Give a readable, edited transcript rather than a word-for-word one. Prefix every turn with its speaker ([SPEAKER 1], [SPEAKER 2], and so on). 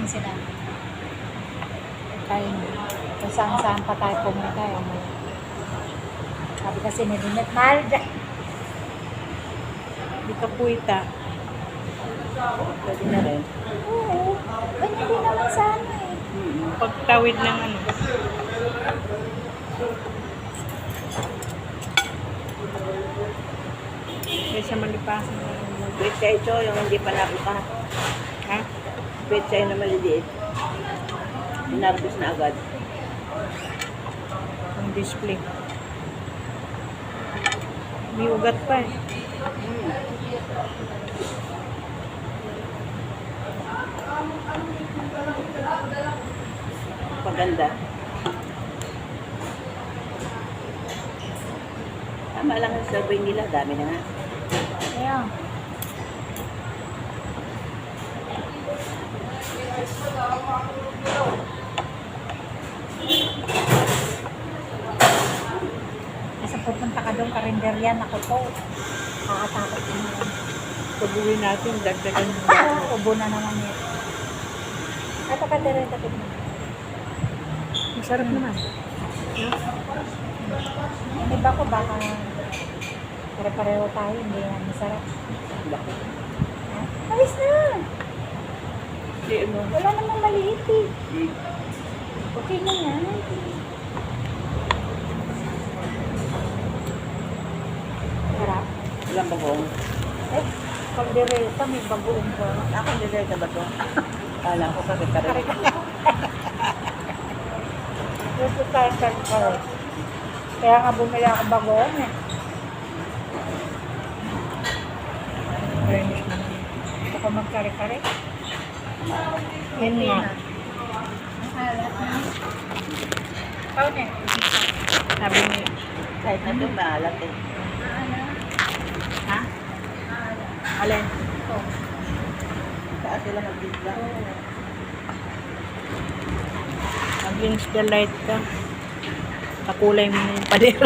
[SPEAKER 1] sila. Kain. Kung saan-saan pa tayo pumunta. Sabi kasi ni Lynette, mahal dyan.
[SPEAKER 2] Di ka puwita.
[SPEAKER 3] Pwede na rin.
[SPEAKER 1] Oo. Ganyan din naman sana eh.
[SPEAKER 2] Pagtawid ng ano. Kaysa malipasan na lang.
[SPEAKER 3] Wait siya ito, yung hindi pa nabuka.
[SPEAKER 2] Ha?
[SPEAKER 3] Wait siya na maliliit. Inarbis na agad.
[SPEAKER 2] Ang display. May ugat pa eh.
[SPEAKER 3] Paganda. Tama lang ang survey nila, dami na nga.
[SPEAKER 1] Ayan. Kasi pupunta ka doon, karinderian ako to. Kakatakot ko na.
[SPEAKER 2] Pag-uwi natin, dagdagan mo.
[SPEAKER 1] Ubo na naman yun. Ito ka direta ko.
[SPEAKER 2] Masarap naman.
[SPEAKER 1] Yung iba ko baka pare-pareho tayo, hindi na masarap.
[SPEAKER 3] Laki.
[SPEAKER 1] Ha? Ayos na!
[SPEAKER 3] Hindi mo.
[SPEAKER 1] Wala namang maliit eh.
[SPEAKER 3] Big.
[SPEAKER 1] Okay na yan. Sarap.
[SPEAKER 3] Ilang bagong.
[SPEAKER 1] Eh, pag direta may bagoong ko.
[SPEAKER 3] Ako nilita ba to? Kala ko kare-kare.
[SPEAKER 1] Gusto tayo kare. Kaya nga bumili ako bagoong eh.
[SPEAKER 2] Finish naman.
[SPEAKER 1] Gusto ko magkare-kare.
[SPEAKER 2] Yun nga.
[SPEAKER 1] Paano eh?
[SPEAKER 2] Sabi ni,
[SPEAKER 3] Kahit na ito, maalat eh.
[SPEAKER 2] ha? Alin?
[SPEAKER 3] Saan sila mag-bigla?
[SPEAKER 2] Mag-rinse the light ka. Kakulay mo na yung pader.